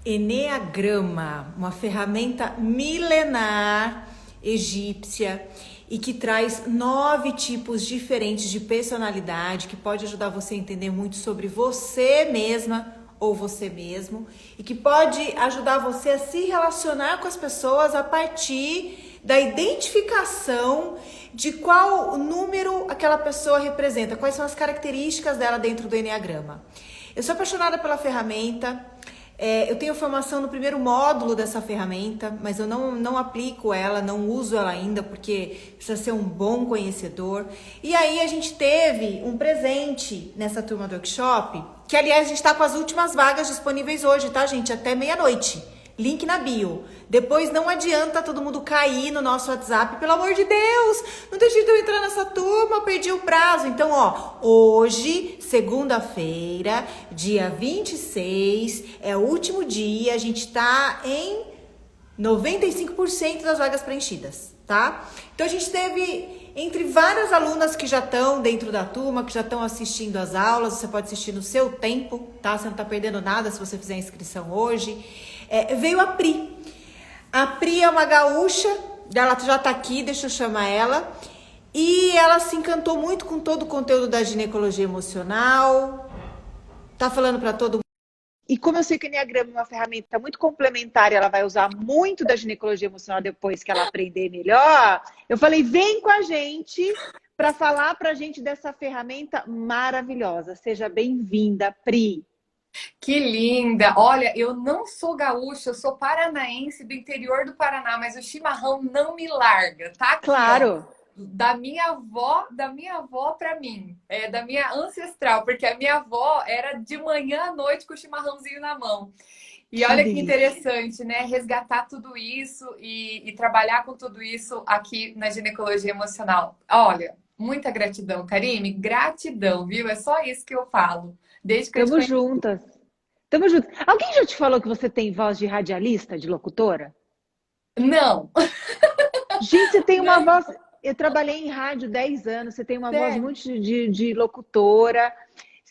Eneagrama, uma ferramenta milenar egípcia e que traz 9 tipos diferentes de personalidade que pode ajudar você a entender muito sobre você mesma ou você mesmo e que pode ajudar você a se relacionar com as pessoas a partir da identificação de qual número aquela pessoa representa, quais são as características dela dentro do Eneagrama. Eu sou apaixonada pela ferramenta. Eu tenho formação no primeiro módulo dessa ferramenta, mas eu não aplico ela, não uso ela ainda, porque precisa ser um bom conhecedor. E aí a gente teve um presente nessa turma do workshop, que aliás a gente está com as últimas vagas disponíveis hoje, tá, gente? Até meia-noite. Link na bio. Depois não adianta todo mundo cair no nosso WhatsApp. Pelo amor de Deus, não deixe de eu entrar nessa turma, eu perdi o prazo. Então, ó, hoje, segunda-feira, dia 26, é o último dia. A gente tá em 95% das vagas preenchidas, tá? Então, a gente teve entre várias alunas que já estão dentro da turma, que já estão assistindo às aulas. Você pode assistir no seu tempo, tá? Você não tá perdendo nada se você fizer a inscrição hoje. Veio a Pri. A Pri é uma gaúcha, ela já tá aqui, deixa eu chamar ela. E ela se encantou muito com todo o conteúdo da ginecologia emocional. Tá falando para todo mundo. E como eu sei que o Enneagrama é uma ferramenta muito complementar e ela vai usar muito da ginecologia emocional depois que ela aprender melhor, eu falei, vem com a gente para falar pra gente dessa ferramenta maravilhosa. Seja bem-vinda, Pri. Que linda! Olha, eu não sou gaúcha, eu sou paranaense do interior do Paraná, mas o chimarrão não me larga. Tá aqui, ó, Claro. da minha avó para mim, da minha ancestral, porque a minha avó era de manhã à noite com o chimarrãozinho na mão. E Que olha que delícia. interessante, né? Resgatar tudo isso e trabalhar com tudo isso aqui na ginecologia emocional. Olha, muita gratidão, Karime, gratidão, viu? É só isso que eu falo. Desde que eu te Tamo conheci. juntas. Tamo juntas. Alguém já te falou que você tem voz de radialista, de locutora? Não, Gente, você tem uma não, voz. Eu trabalhei em rádio 10 anos, você tem uma voz sério. muito de locutora.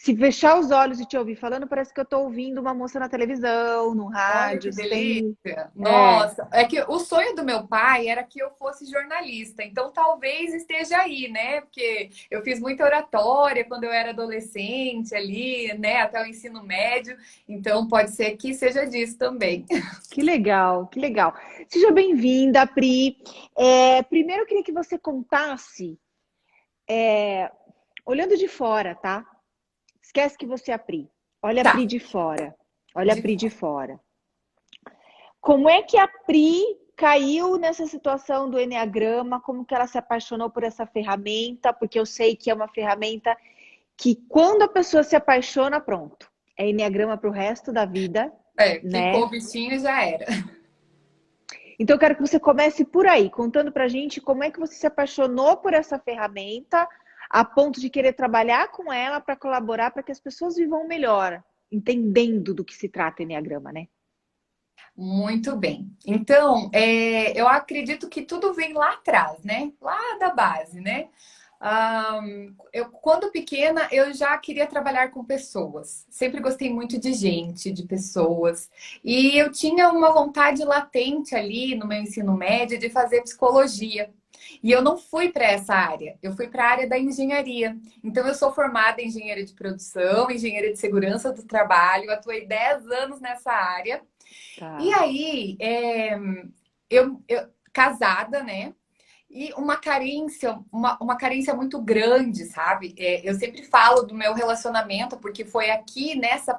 Se fechar os olhos e te ouvir falando, parece que eu tô ouvindo uma moça na televisão, no Olha que rádio. Você tem. delícia. É. Nossa, é que o sonho do meu pai era que eu fosse jornalista. Então talvez esteja aí, né? Porque eu fiz muita oratória quando eu era adolescente ali, né, até o ensino médio. Então pode ser que seja disso também. Que legal, que legal. Seja bem-vinda, Pri. Primeiro eu queria que você contasse, olhando de fora, tá? Esquece que você é a Pri. Olha a Tá. Pri de fora. Olha a De Pri de fora. Como é que a Pri caiu nessa situação do Enneagrama? Como que ela se apaixonou por essa ferramenta? Porque eu sei que é uma ferramenta que quando a pessoa se apaixona, pronto. É Enneagrama para o resto da vida, Picou o né? bichinho e já era. Então eu quero que você comece por aí, contando pra gente como é que você se apaixonou por essa ferramenta, a ponto de querer trabalhar com ela para colaborar para que as pessoas vivam melhor, entendendo do que se trata Enneagrama, né? Muito bem. Então, eu acredito que tudo vem lá atrás, né? Lá da base, né? Quando pequena, eu já queria trabalhar com pessoas. Sempre gostei muito de gente, de pessoas. E eu tinha uma vontade latente ali no meu ensino médio de fazer psicologia. E eu não fui para essa área, eu fui para a área da engenharia. Então, eu sou formada em engenharia de produção, engenharia de segurança do trabalho, atuei 10 anos nessa área. E Tá. aí, casada, né? E uma carência muito grande, sabe? Eu sempre falo do meu relacionamento, porque foi aqui nessa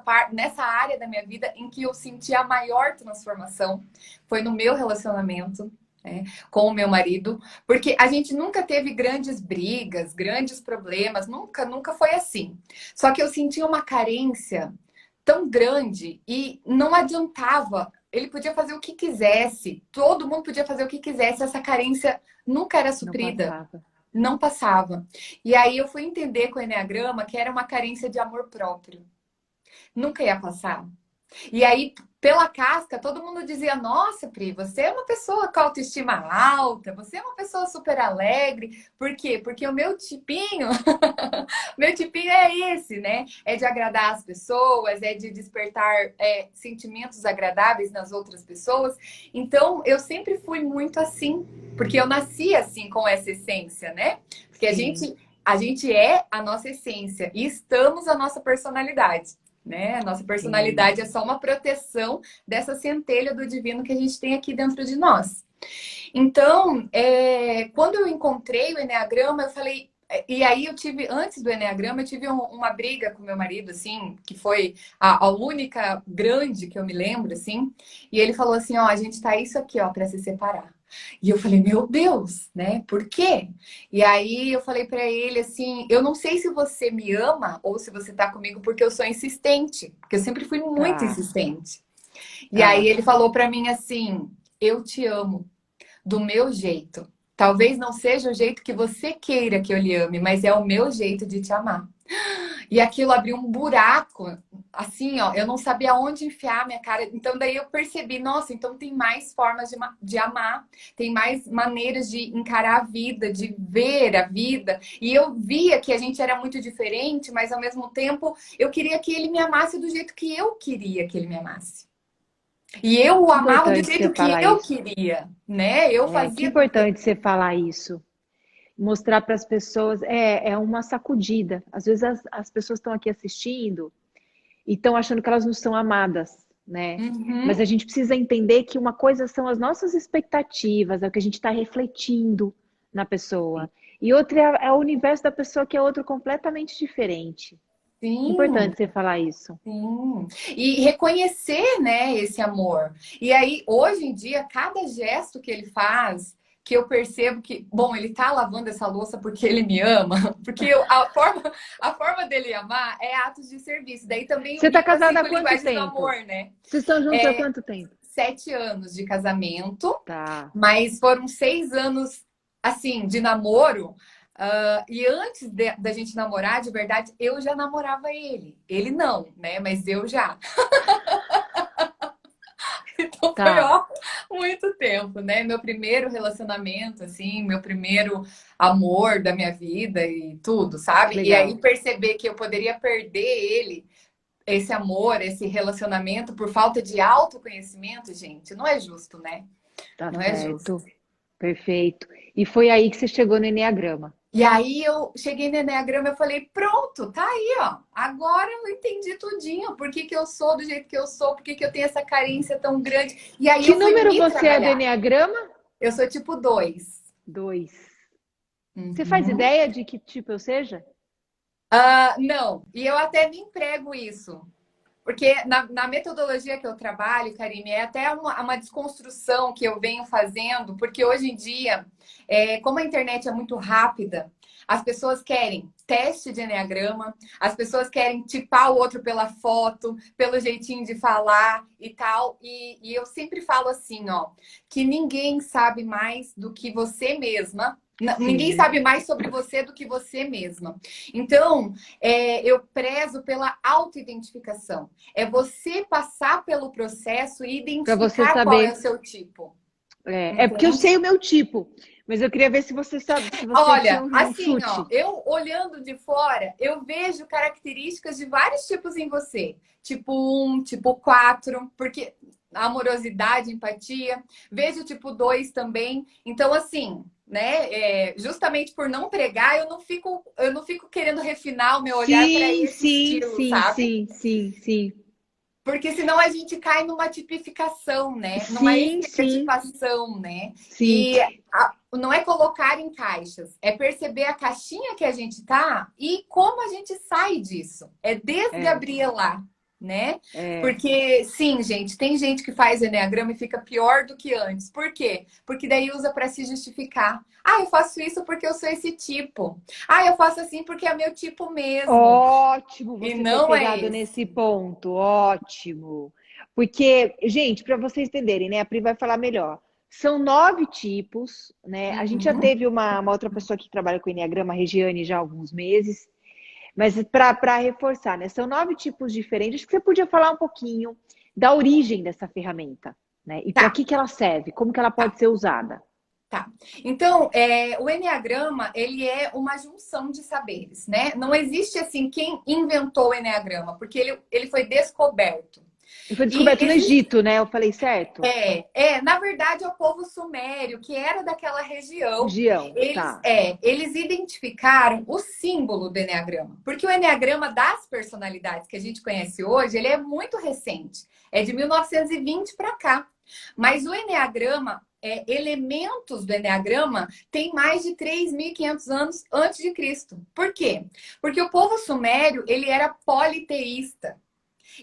área da minha vida em que eu senti a maior transformação. Foi no meu relacionamento, né, com o meu marido, porque a gente nunca teve grandes brigas, grandes problemas, nunca, nunca foi assim. Só que eu sentia uma carência tão grande e não adiantava. Ele podia fazer o que quisesse, todo mundo podia fazer o que quisesse, essa carência nunca era Não suprida, passava. não passava. E aí eu fui entender com o Eneagrama que era uma carência de amor próprio, nunca ia passar. E aí pela casca, todo mundo dizia: nossa, Pri, você é uma pessoa com autoestima alta, você é uma pessoa super alegre. Por quê? Porque o meu tipinho, meu tipinho é esse, né? É de agradar as pessoas, é de despertar sentimentos agradáveis nas outras pessoas. Então, eu sempre fui muito assim, porque eu nasci assim, com essa essência, né? Porque Sim. a gente é a nossa essência e estamos a nossa personalidade. Né? A nossa Sim. personalidade é só uma proteção dessa centelha do divino que a gente tem aqui dentro de nós. Então, quando eu encontrei o Eneagrama, eu falei. E aí eu tive, antes do Eneagrama, eu tive uma briga com meu marido, assim, que foi a única grande que eu me lembro, assim. E ele falou assim: ó, a gente tá isso aqui, ó, para se separar. E eu falei: meu Deus, né? Por quê? E aí eu falei para ele assim: eu não sei se você me ama ou se você tá comigo porque eu sou insistente, porque eu sempre fui muito Tá, insistente. E aí tá. ele falou para mim assim: eu te amo do meu jeito. Talvez não seja o jeito que você queira que eu lhe ame, mas é o meu jeito de te amar. E aquilo abriu um buraco, assim, ó, eu não sabia onde enfiar a minha cara. Então daí eu percebi, nossa, então tem mais formas de amar, tem mais maneiras de encarar a vida, de ver a vida. E eu via que a gente era muito diferente, mas ao mesmo tempo eu queria que ele me amasse do jeito que eu queria que ele me amasse. E eu o Que amava do importante você jeito que falar eu isso. queria, né? Eu Que fazia porque importante você falar isso. Mostrar para as pessoas é uma sacudida. Às vezes as pessoas estão aqui assistindo e estão achando que elas não são amadas, né? Mas a uhum, gente precisa entender que uma coisa são as nossas expectativas, é o que a gente está refletindo na pessoa. E outra é o universo da pessoa que é outro completamente diferente. sim. Importante você falar isso. Sim. E reconhecer, né, esse amor. E aí, hoje em dia, cada gesto que ele faz, que eu percebo que, bom, ele tá lavando essa louça porque ele me ama, porque a forma dele amar é atos de serviço. Daí também Você eu está ligo as casada há cinco quanto linguagens do tempo? amor, né? Vocês estão juntos há É, quanto tempo? 7 anos de casamento, Tá. mas foram 6 anos, assim, de namoro. E antes da gente namorar, de verdade, eu já namorava ele. Ele não, né? Mas eu já. Então foi, Tá. ó, muito tempo, né? Meu primeiro relacionamento, assim, meu primeiro amor da minha vida e tudo, Que sabe? E aí legal. perceber que eu poderia perder ele, esse amor, esse relacionamento, por falta de autoconhecimento, gente, não é justo, né? Tá Não é justo. certo. Perfeito. E foi aí que você chegou no Enneagrama. E aí eu cheguei no Eneagrama e falei, pronto, tá aí, ó. Agora eu entendi tudinho. Por que que eu sou do jeito que eu sou? Por que que eu tenho essa carência tão grande? E aí Que eu fui número me você é do trabalhar. Enneagrama? Eu sou tipo 2. 2. Você faz Uhum. ideia de que tipo eu seja? Não, e eu até me emprego isso. Porque na metodologia que eu trabalho, Karime, é até uma desconstrução que eu venho fazendo, porque hoje em dia, como a internet é muito rápida, as pessoas querem teste de enneagrama, as pessoas querem tipar o outro pela foto, pelo jeitinho de falar e tal. E eu sempre falo assim, ó, que ninguém sabe mais do que você mesma. Ninguém Sim. sabe mais sobre você do que você mesma. Então, eu prezo pela autoidentificação. É você passar pelo processo e Para você identificar qual é o saber. seu tipo. É porque eu Entende? sei o meu tipo, mas eu queria ver se você sabe, se você tinha Olha, um assim, ó, chute. eu olhando de fora, eu vejo características de vários tipos em você. Tipo 1, tipo 4, porque amorosidade, empatia. Vejo tipo 2 também. Então, assim, né, justamente por não pregar, eu não fico querendo refinar o meu olhar para Sim, esse sim, estilo, sim, sabe? sim, sim, sim. Porque senão a gente cai numa tipificação, né? Numa Sim, sim, estereotipação, né? sim. E não é colocar em caixas, é perceber a caixinha que a gente tá e como a gente sai disso. É É, desgabrielar, né? é. Porque, sim, gente, tem gente que faz enneagrama e fica pior do que antes. Por quê? Porque daí usa para se justificar. Ah, eu faço isso porque eu sou esse tipo. Ah, eu faço assim porque é meu tipo mesmo. Ótimo E você ter não é pegado esse. nesse ponto, ótimo. Porque, gente, para vocês entenderem, né? A Pri vai falar melhor. São 9 tipos, né? A gente já Uhum. teve uma outra pessoa que trabalha com Enneagrama, a Regiane, já há alguns meses. Mas para reforçar, né? São 9 tipos diferentes. Acho que você podia falar um pouquinho da origem dessa ferramenta, né? E para que ela serve, como que ela pode ser usada. Tá. Então, o Enneagrama, ele é uma junção de saberes, né? Não existe, assim, quem inventou o Enneagrama, porque ele foi descoberto. E foi descoberto no Egito, né? Eu falei certo? Na verdade, é o povo sumério, que era daquela região. Tá. Eles identificaram o símbolo do Enneagrama. Porque o Enneagrama das personalidades que a gente conhece hoje, ele é muito recente. É de 1920 para cá. Mas o Enneagrama, elementos do Enneagrama tem mais de 3.500 anos antes de Cristo. Por quê? Porque o povo sumério, ele era politeísta.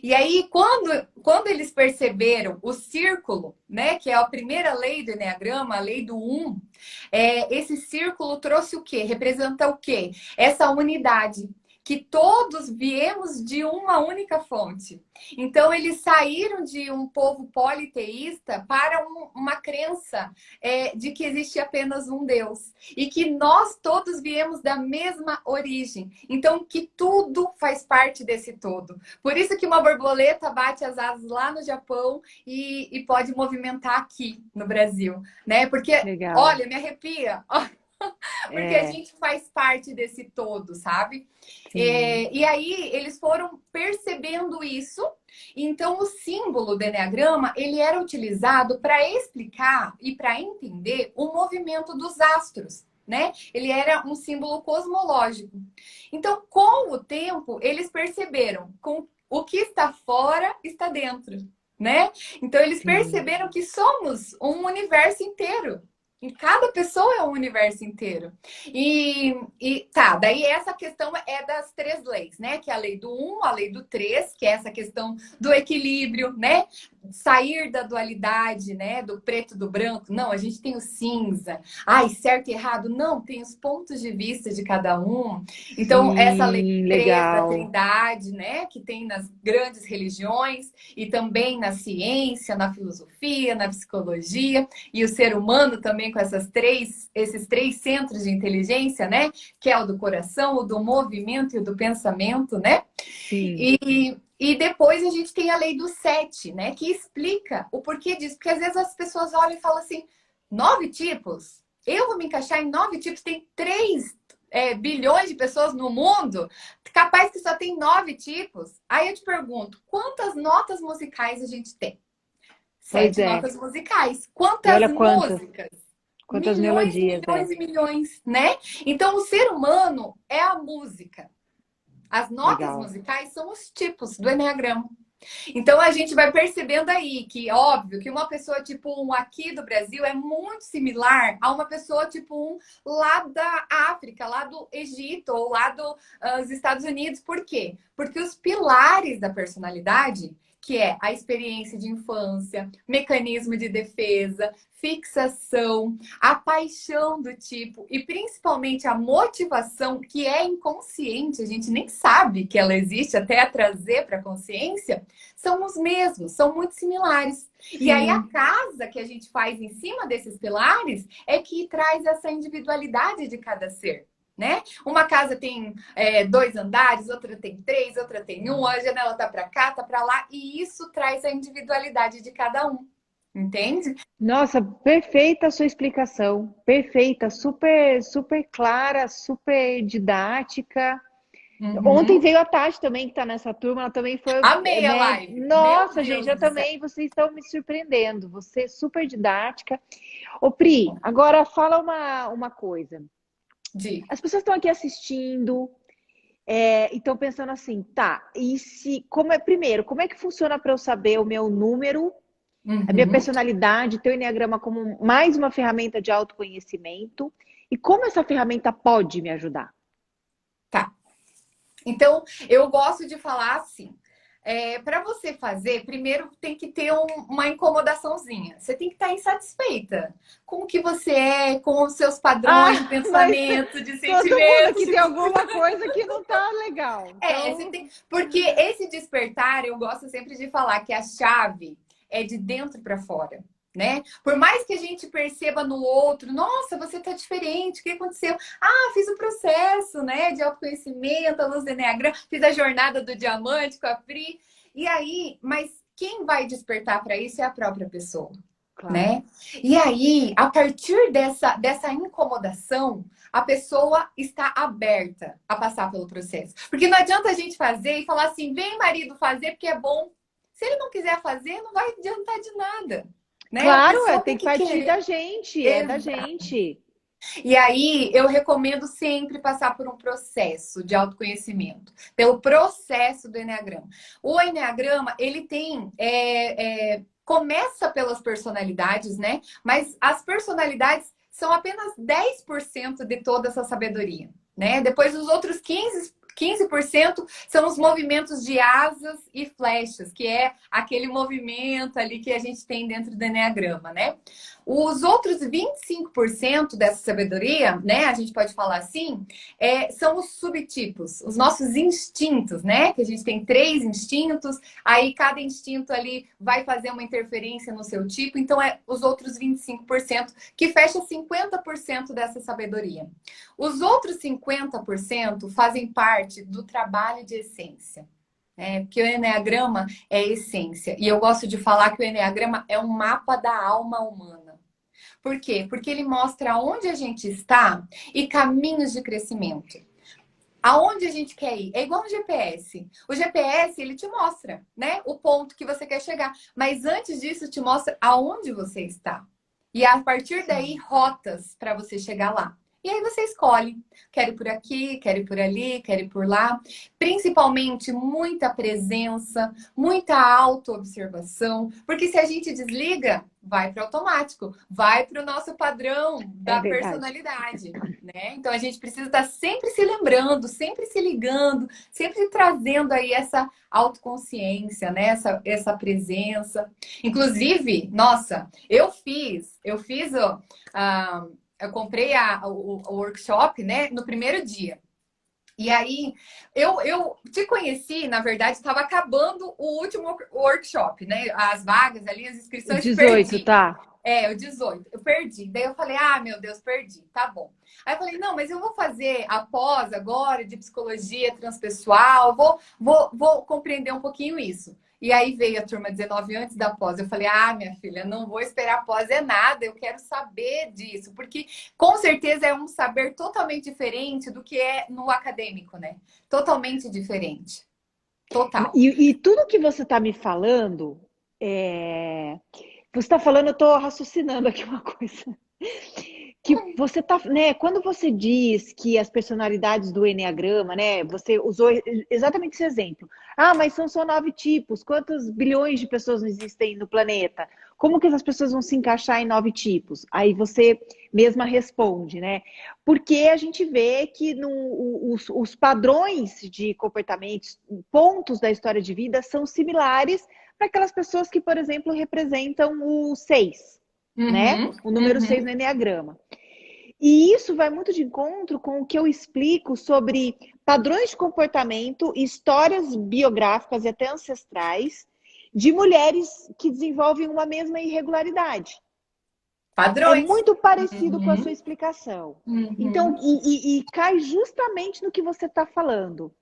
E aí, quando eles perceberam o círculo, né, que é a primeira lei do Enneagrama, a lei do 1, esse círculo trouxe o quê? Representa o quê? Essa unidade, que todos viemos de uma única fonte. Então, eles saíram de um povo politeísta para uma crença de que existe apenas um Deus. E que nós todos viemos da mesma origem. Então, que tudo faz parte desse todo. Por isso que uma borboleta bate as asas lá no Japão e pode movimentar aqui no Brasil. Né? Porque, Legal. olha, me arrepia. Porque a gente faz parte desse todo, sabe? E aí eles foram percebendo isso. Então o símbolo do Enneagrama, ele era utilizado para explicar e para entender o movimento dos astros, né? Ele era um símbolo cosmológico. Então, com o tempo, eles perceberam com o que está fora está dentro, né? Então eles perceberam que somos um universo inteiro. E cada pessoa é um universo inteiro. Daí essa questão é das 3 leis, né? Que é a lei do 1, a lei do 3, que é essa questão do equilíbrio, né? Sair da dualidade, né? Do preto e do branco. Não, a gente tem o cinza. Ai, certo e errado. Não, tem os pontos de vista de cada um. Então, essa lei 3 da trindade, né? Que tem nas grandes religiões e também na ciência, na filosofia, na psicologia. E o ser humano também com esses 3 centros de inteligência, né? Que é o do coração, o do movimento e o do pensamento, né? E depois a gente tem a lei do 7, né? Que explica o porquê disso. Porque às vezes as pessoas olham e falam assim, 9 tipos? Eu vou me encaixar em 9 tipos? Tem 3 bilhões de pessoas no mundo? Capaz que só tem 9 tipos? Aí eu te pergunto, quantas notas musicais a gente tem? 7 notas musicais. Quantas músicas? Quantas milhões, melodias, milhões e milhões, né? Então, o ser humano é a música. As notas musicais são os tipos do Enneagrama. Então, a gente vai percebendo aí que, óbvio, que uma pessoa tipo 1 aqui do Brasil é muito similar a uma pessoa tipo 1 lá da África, lá do Egito ou lá dos Estados Unidos. Por quê? Porque os pilares da personalidade, que é a experiência de infância, mecanismo de defesa, fixação, a paixão do tipo e principalmente a motivação, que é inconsciente, a gente nem sabe que ela existe até a trazer para a consciência, são os mesmos, são muito similares. Sim. E aí a casa que a gente faz em cima desses pilares é que traz essa individualidade de cada ser. Né? Uma casa tem 2 andares, outra tem 3, outra tem 1, a janela tá para cá, tá para lá, e isso traz a individualidade de cada um, entende? Nossa, perfeita a sua explicação, perfeita, super, super clara, super didática. Ontem veio a Tati também, que tá nessa turma, ela também foi... Amei a live! Nossa, gente, eu também, vocês estão me surpreendendo, você é super didática. Ô Pri, agora fala uma coisa. As pessoas estão aqui assistindo e estão pensando assim, tá, primeiro, como é que funciona para eu saber o meu número, a minha personalidade, ter o Enneagrama como mais uma ferramenta de autoconhecimento e como essa ferramenta pode me ajudar? Tá. Então, eu gosto de falar assim, para você fazer, primeiro tem que ter uma incomodaçãozinha. Você tem que estar insatisfeita com o que você é, com os seus padrões de pensamento, de sentimentos. Todo mundo aqui tem alguma coisa que não tá legal. Então... porque esse despertar, eu gosto sempre de falar que a chave é de dentro para fora. Né? Por mais que a gente perceba no outro, nossa, você tá diferente, o que aconteceu? Ah, fiz o processo, né, de autoconhecimento, a luz do Enneagrama, fiz a jornada do diamante com a Pri. E aí, mas quem vai despertar para isso é a própria pessoa. Claro. Né? E aí, a partir dessa incomodação, a pessoa está aberta a passar pelo processo. Porque não adianta a gente fazer e falar assim, vem marido fazer porque é bom. Se ele não quiser fazer, não vai adiantar de nada. Né? Claro, tem que partir querer. Da gente, é da gente. E aí, eu recomendo sempre passar por um processo de autoconhecimento, pelo processo do Eneagrama. O Eneagrama, ele tem... começa pelas personalidades, né? Mas as personalidades são apenas 10% de toda essa sabedoria, né? Depois, os outros 15% são os movimentos de asas e flechas, que é aquele movimento ali que a gente tem dentro do Eneagrama, né? Os outros 25% dessa sabedoria, né? A gente pode falar assim, são os subtipos, os nossos instintos, né? Que a gente tem 3 instintos, aí cada instinto ali vai fazer uma interferência no seu tipo, então os outros 25% que fecha 50% dessa sabedoria. Os outros 50% fazem parte do trabalho de essência. Porque o Eneagrama é essência. E eu gosto de falar que o Eneagrama é um mapa da alma humana. Por quê? Porque ele mostra onde a gente está e caminhos de crescimento. Aonde a gente quer ir? É igual um GPS. O GPS, ele te mostra, né? O ponto que você quer chegar. Mas antes disso, te mostra aonde você está. E a partir daí, rotas para você chegar lá. E aí você escolhe, quero ir por aqui, quero ir por ali, quero ir por lá. Principalmente muita presença, muita autoobservação. Porque se a gente desliga, vai para o automático, vai para o nosso padrão da personalidade. Né? Então a gente precisa estar sempre se lembrando, sempre se ligando, sempre trazendo aí essa autoconsciência, né? Essa presença. Inclusive, nossa, eu comprei o workshop, né, no primeiro dia. E aí, eu te conheci, na verdade, estava acabando o último workshop, né? As vagas ali, as inscrições, 18, perdi. tá? O 18. Eu perdi. Daí eu falei, meu Deus, perdi. Tá bom. Aí eu falei, não, mas eu vou fazer a pós agora de psicologia transpessoal, vou compreender um pouquinho isso. E aí veio a turma 19 antes da pós. Eu falei, minha filha, não vou esperar pós nada, eu quero saber disso. Porque com certeza é um saber totalmente diferente do que é no acadêmico, né? Totalmente diferente. Total. E tudo que você está me falando, você está falando, eu estou raciocinando aqui uma coisa. Que você tá, né? Quando você diz que as personalidades do Eneagrama, né? Você usou exatamente esse exemplo. Mas são só 9 tipos. Quantos bilhões de pessoas existem no planeta? Como que essas pessoas vão se encaixar em 9 tipos? Aí você mesma responde, né? Porque a gente vê que os padrões de comportamentos, pontos da história de vida são similares para aquelas pessoas que, por exemplo, representam o 6. Né? O número 6 no Eneagrama. E isso vai muito de encontro com o que eu explico sobre padrões de comportamento, histórias biográficas e até ancestrais de mulheres que desenvolvem uma mesma irregularidade. Padrões. É muito parecido com a sua explicação. Então, e cai justamente no que você está falando.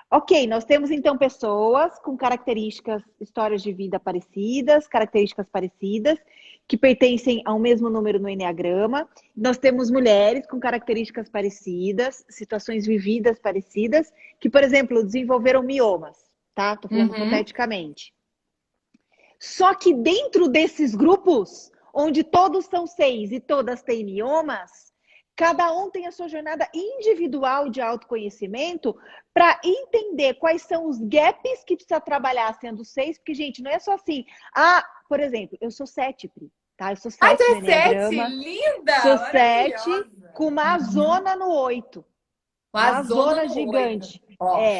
Ok, nós temos então pessoas com características, histórias de vida parecidas, características parecidas, que pertencem ao mesmo número no Eneagrama. Nós temos mulheres com características parecidas, situações vividas parecidas, que, por exemplo, desenvolveram miomas, tá? Tô falando hipoteticamente. Só que dentro desses grupos, onde todos são 6 e todas têm miomas, cada um tem a sua jornada individual de autoconhecimento para entender quais são os gaps que precisa trabalhar sendo 6, porque, gente, não é só assim. Por exemplo, eu sou 7, Pri, tá? Eu sou 7 no Eneagrama. Linda! Sou 7 com uma zona no 8. Uma zona gigante.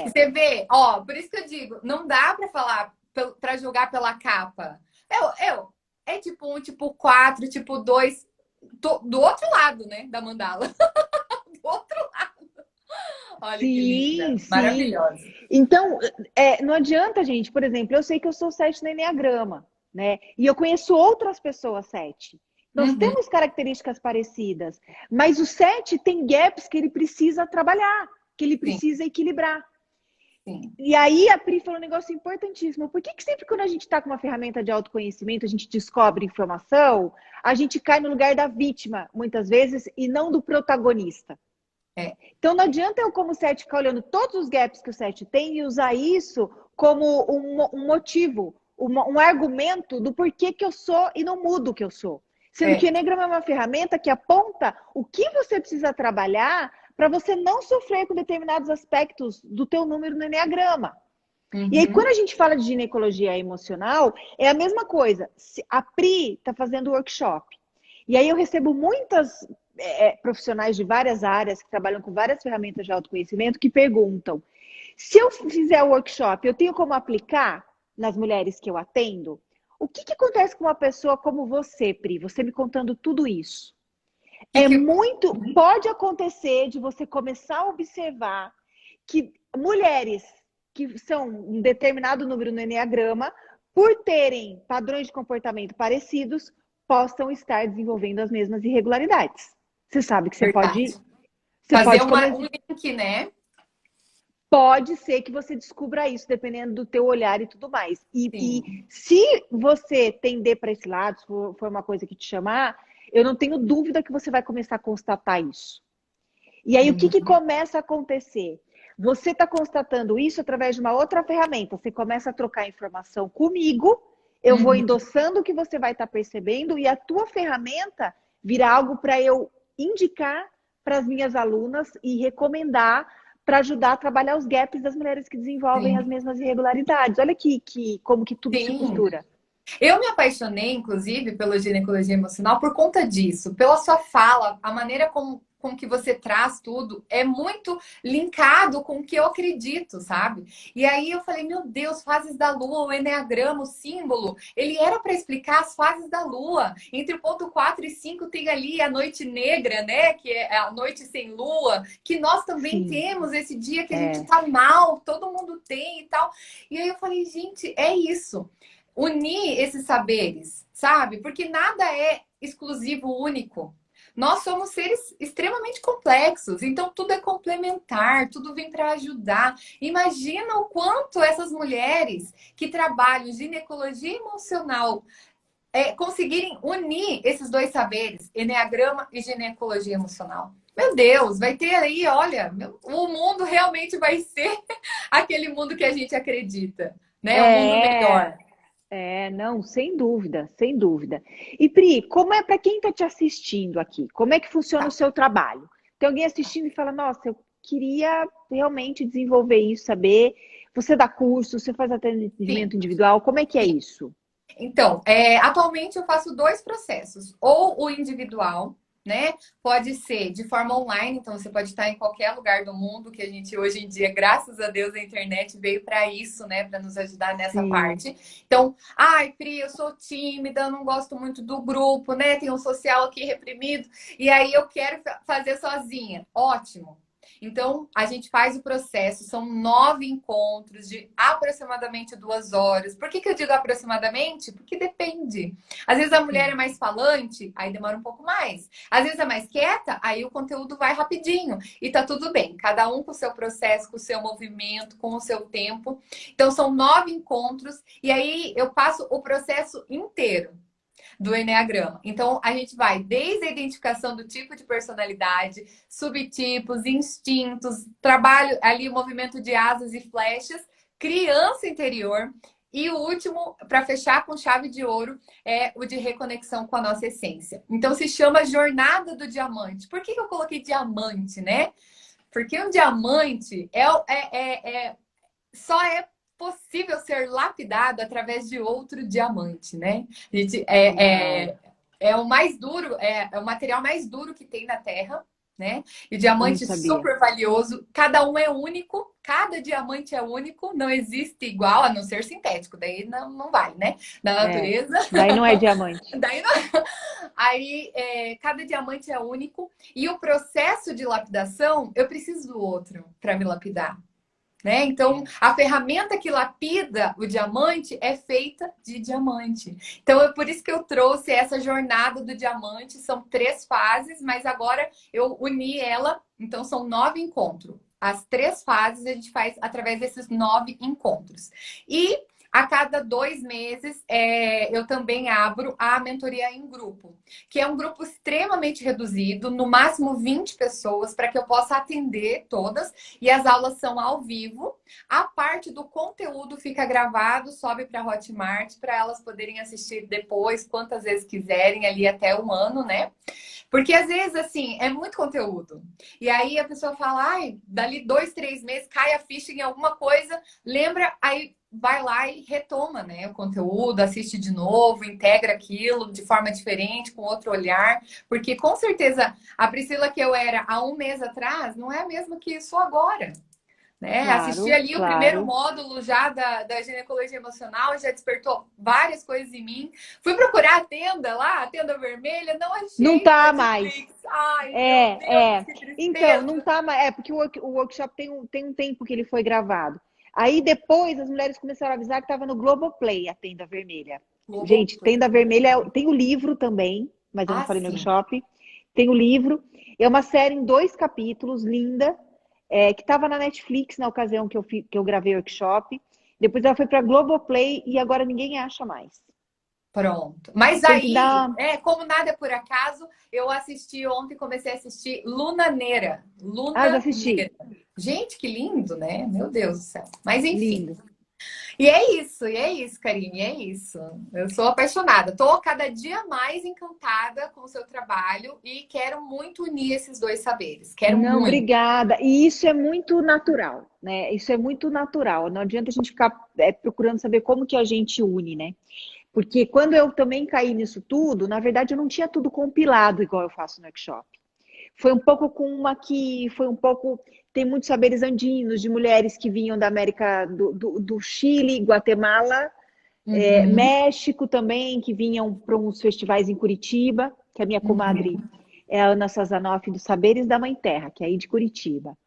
Você vê, por isso que eu digo, não dá para falar, para julgar pela capa. É tipo 1, tipo 4, tipo 2, do outro lado, né, da mandala. Do outro lado. Olha que linda, maravilhosa. Então, não adianta, gente, por exemplo, eu sei que eu sou 7 no Eneagrama, né? E eu conheço outras pessoas 7. Nós temos características parecidas, mas o 7 tem gaps que ele precisa trabalhar, que ele precisa equilibrar. Sim. E aí a Pri falou um negócio importantíssimo. Por que que sempre quando a gente está com uma ferramenta de autoconhecimento, a gente descobre informação, a gente cai no lugar da vítima, muitas vezes, e não do protagonista? Então não adianta eu, como sete, ficar olhando todos os gaps que o sete tem e usar isso como um motivo, um argumento do porquê que eu sou e não mudo o que eu sou. Sendo que o Enneagrama é uma ferramenta que aponta o que você precisa trabalhar para você não sofrer com determinados aspectos do teu número no Enneagrama. E aí, quando a gente fala de ginecologia emocional, é a mesma coisa. A Pri está fazendo workshop. E aí eu recebo muitas profissionais de várias áreas que trabalham com várias ferramentas de autoconhecimento que perguntam: se eu fizer o workshop, eu tenho como aplicar nas mulheres que eu atendo? O que acontece com uma pessoa como você, Pri? Você me contando tudo isso. Pode acontecer de você começar a observar que mulheres que são um determinado número no Enneagrama, por terem padrões de comportamento parecidos, possam estar desenvolvendo as mesmas irregularidades. Você sabe que você pode... Fazer um link, né? Pode ser que você descubra isso, dependendo do teu olhar e tudo mais. E se você tender para esse lado, se for uma coisa que te chamar, eu não tenho dúvida que você vai começar a constatar isso. E aí, o que começa a acontecer? Você está constatando isso através de uma outra ferramenta. Você começa a trocar informação comigo, eu vou endossando o que você vai estar percebendo e a tua ferramenta vira algo para eu indicar para as minhas alunas e recomendar para ajudar a trabalhar os gaps das mulheres que desenvolvem as mesmas irregularidades. Olha como que tudo se costura. Eu me apaixonei, inclusive, pela ginecologia emocional por conta disso. Pela sua fala, a maneira com que você traz tudo é muito linkado com o que eu acredito, sabe? E aí eu falei, meu Deus, fases da lua, o Enneagrama, o símbolo, ele era para explicar as fases da lua. Entre o ponto 4 e 5 tem ali a noite negra, né? Que é a noite sem lua, que nós também temos esse dia que a gente tá mal, todo mundo tem e tal. E aí eu falei, gente, é isso. Unir esses saberes, sabe? Porque nada é exclusivo, único. Nós somos seres extremamente complexos, então tudo é complementar, tudo vem para ajudar. Imagina o quanto essas mulheres que trabalham ginecologia emocional conseguirem unir esses dois saberes, Enneagrama e ginecologia emocional. Meu Deus, vai ter aí, olha, o mundo realmente vai ser aquele mundo que a gente acredita, né? Um mundo melhor. Não, sem dúvida, sem dúvida. E Pri, como é para quem está te assistindo aqui? Como é que funciona o seu trabalho? Tem alguém assistindo e fala, nossa, eu queria realmente desenvolver isso, saber. Você dá curso, você faz atendimento individual, como é que é isso? Então, atualmente eu faço 2 processos. Ou o individual, né? Pode ser de forma online, então você pode estar em qualquer lugar do mundo, que a gente hoje em dia, graças a Deus, a internet veio para isso, né? Para nos ajudar nessa parte. Então, ai, Pri, eu sou tímida, não gosto muito do grupo, né? Tem um social aqui reprimido, e aí eu quero fazer sozinha. Ótimo. Então, a gente faz o processo, são 9 encontros de aproximadamente 2 horas. Por que eu digo aproximadamente? Porque depende. Às vezes a mulher é mais falante, aí demora um pouco mais. Às vezes é mais quieta, aí o conteúdo vai rapidinho. E tá tudo bem, cada um com o seu processo, com o seu movimento, com o seu tempo. Então, são 9 encontros e aí eu passo o processo inteiro do Enneagrama. Então, a gente vai desde a identificação do tipo de personalidade, subtipos, instintos, trabalho ali, o movimento de asas e flechas, criança interior. E o último, para fechar com chave de ouro, é o de reconexão com a nossa essência. Então, se chama Jornada do Diamante. Por que eu coloquei diamante, né? Porque um diamante só é possível ser lapidado através de outro diamante, né? A gente, é o mais duro, é o material mais duro que tem na Terra, né? E o diamante super valioso, cada um é único, cada diamante é único, não existe igual, a não ser sintético, daí não vale, né? Da natureza. Daí não é diamante. Daí não... Aí, cada diamante é único, e o processo de lapidação, eu preciso do outro para me lapidar. Né? Então, a ferramenta que lapida o diamante é feita de diamante. Então, é por isso que eu trouxe essa jornada do diamante. São 3 fases, mas agora eu uni ela. Então, são 9 encontros. As 3 fases a gente faz através desses 9 encontros. E a cada 2 meses, eu também abro a mentoria em grupo, que é um grupo extremamente reduzido, no máximo 20 pessoas, para que eu possa atender todas. E as aulas são ao vivo. A parte do conteúdo fica gravado, sobe para a Hotmart, para elas poderem assistir depois, quantas vezes quiserem, ali até 1 ano, né? Porque às vezes, assim, é muito conteúdo. E aí a pessoa fala, ai, dali 2, 3 meses, cai a ficha em alguma coisa, lembra, aí vai lá e retoma, né, o conteúdo, assiste de novo, integra aquilo de forma diferente, com outro olhar, porque com certeza a Priscila que eu era há 1 mês atrás não é a mesma que sou agora. Né? Assisti Claro, ali o primeiro claro. módulo já da ginecologia emocional, já despertou várias coisas em mim. Fui procurar a tenda lá, a tenda vermelha, não Não achei no tá mais. Netflix. Ai, meu Deus, que Então, não tristeza. tá mais. É, porque o workshop tem um tempo que ele foi gravado. Aí depois as mulheres começaram a avisar que estava no Globoplay, a Tenda Vermelha. Gente, Globoplay. Tenda Vermelha tem o livro também, mas eu não Ah, falei no sim. workshop. Tem o livro. É uma série em 2 capítulos, linda, que estava na Netflix na ocasião que eu gravei o workshop. Depois ela foi para Globoplay e agora ninguém acha mais. Pronto. Mas Tem que aí, dar. como nada é por acaso, eu assisti ontem, comecei a assistir Luna Neira. Ah, já Luna assisti. Neira. Gente, que lindo, né? Meu Deus do céu. Mas enfim. Lindo. E é isso, Karine, é isso. Eu sou apaixonada. Tô cada dia mais encantada com o seu trabalho e quero muito unir esses 2 saberes. Quero Não, muito. obrigada. E isso é muito natural, né? Isso é muito natural. Não adianta a gente ficar procurando saber como que a gente une, né? Porque quando eu também caí nisso tudo, na verdade eu não tinha tudo compilado igual eu faço no workshop. Foi um pouco com uma que foi um pouco. Tem muitos saberes andinos de mulheres que vinham da América do Chile, Guatemala, Uhum, México também, que vinham para uns festivais em Curitiba, que a minha comadre uhum, é a Ana Sazanoff dos Saberes da Mãe Terra, que é aí de Curitiba.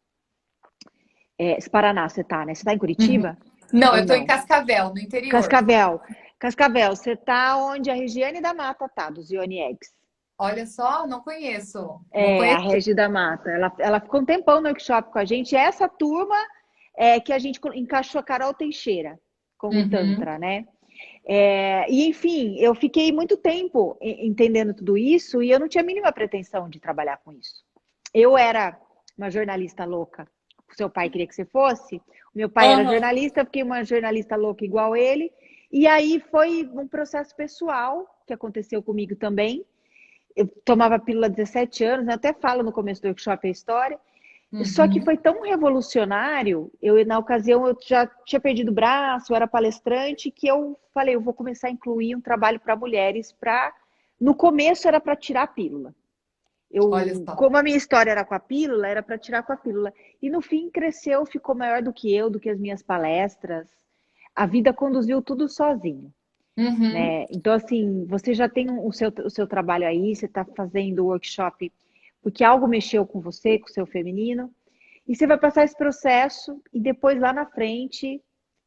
Paraná, você tá, né? Você tá em uhum. Curitiba? Não, Ou eu tô em não? Cascavel, no interior. Cascavel. Cascavel, você tá onde a Regiane da Mata tá, dos Ione Eggs. Olha só, não conheço. Vou A conhecer. Regi da Mata. Ela ficou um tempão no workshop com a gente. Essa turma que a gente encaixou a Carol Teixeira como Uhum, Tantra, né? E enfim, eu fiquei muito tempo entendendo tudo isso e eu não tinha a mínima pretensão de trabalhar com isso. Eu era uma jornalista louca. O seu pai queria que você fosse. O meu pai era uhum. jornalista, eu fiquei uma jornalista louca igual ele. E aí foi um processo pessoal que aconteceu comigo também. Eu tomava pílula há 17 anos, né? Até falo no começo do workshop a história. Só que Uhum. foi tão revolucionário, na ocasião eu já tinha perdido o braço, eu era palestrante, que eu falei, eu vou começar a incluir um trabalho para mulheres, no começo era para tirar a pílula. Olha só. Como a minha história era com a pílula, era para tirar com a pílula. E no fim cresceu, ficou maior do que eu, do que as minhas palestras. A vida conduziu tudo sozinho. Uhum. Né? Então, assim, você já tem o seu trabalho aí, você está fazendo o workshop porque algo mexeu com você, com o seu feminino, e você vai passar esse processo e depois lá na frente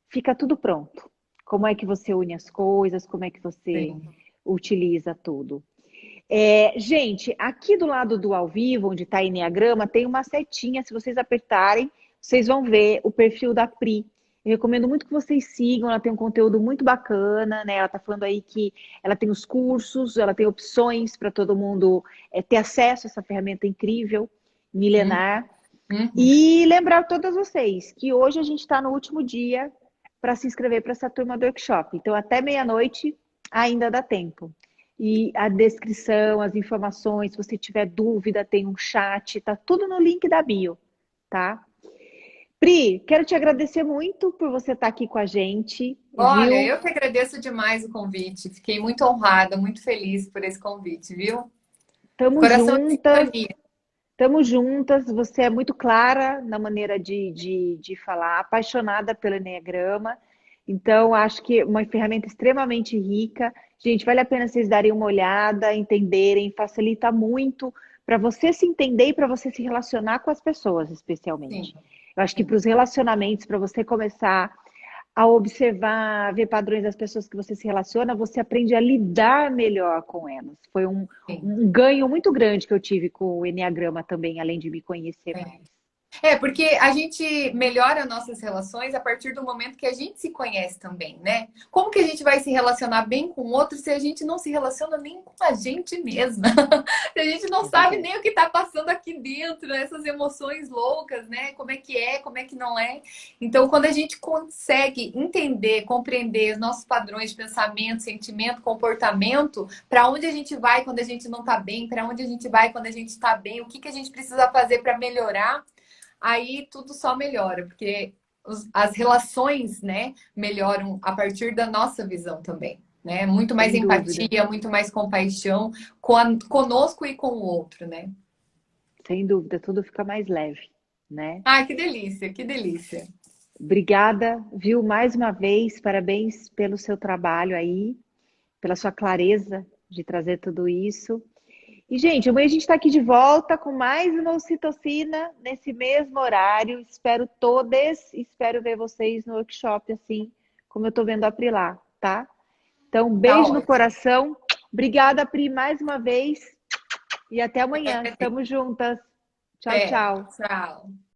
fica tudo pronto. Como é que você une as coisas, como é que você Sim. utiliza tudo. Gente, aqui do lado do ao vivo, onde está a Enneagrama, tem uma setinha. Se vocês apertarem, vocês vão ver o perfil da Pri. Eu recomendo muito que vocês sigam, ela tem um conteúdo muito bacana, né? Ela está falando aí que ela tem os cursos, ela tem opções para todo mundo ter acesso a essa ferramenta incrível, Uhum. milenar. Uhum. E lembrar todas vocês que hoje a gente está no último dia para se inscrever para essa turma do workshop. Então, até meia-noite ainda dá tempo. E a descrição, as informações, se você tiver dúvida, tem um chat, tá tudo no link da bio, tá? Pri, quero te agradecer muito por você estar aqui com a gente, Olha, viu? eu que agradeço demais o convite. Fiquei muito honrada, muito feliz por esse convite, viu? Tamo Coração de juntas, sintonia. estamos juntas. Você é muito clara na maneira de falar, apaixonada pelo Enneagrama. Então, acho que é uma ferramenta extremamente rica. Gente, vale a pena vocês darem uma olhada, entenderem, facilita muito para você se entender e para você se relacionar com as pessoas, Sim, especialmente. Eu acho que para sim. os relacionamentos, para você começar a observar, ver padrões das pessoas que você se relaciona, você aprende a lidar melhor com elas. Foi Sim. um ganho muito grande que eu tive com o Enneagrama também, além de me conhecer É. mais. Porque a gente melhora nossas relações a partir do momento que a gente se conhece também, né? Como que a gente vai se relacionar bem com o outro se a gente não se relaciona nem com a gente mesma? Se a gente não É sabe verdade. nem o que está passando aqui dentro, essas emoções loucas, né? Como é que não é. Então, quando a gente consegue entender, compreender os nossos padrões de pensamento, sentimento, comportamento, para onde a gente vai quando a gente não está bem, para onde a gente vai quando a gente está bem, o que que a gente precisa fazer para melhorar, aí tudo só melhora, porque as relações, né, melhoram a partir da nossa visão também, né? Muito mais Sem dúvida, empatia, muito mais compaixão conosco e com o outro, né? sem dúvida, tudo fica mais leve, né? Ai, que delícia, que delícia. Obrigada, viu, mais uma vez, parabéns pelo seu trabalho aí, pela sua clareza de trazer tudo isso. E, gente, amanhã a gente está aqui de volta com mais uma ocitocina nesse mesmo horário. Espero todas, espero ver vocês no workshop, assim como eu estou vendo a Pri lá, tá? Então, um Tá beijo no ótimo. coração. Obrigada, Pri, mais uma vez. E até amanhã. Estamos juntas. Tchau, Até, tchau. tchau.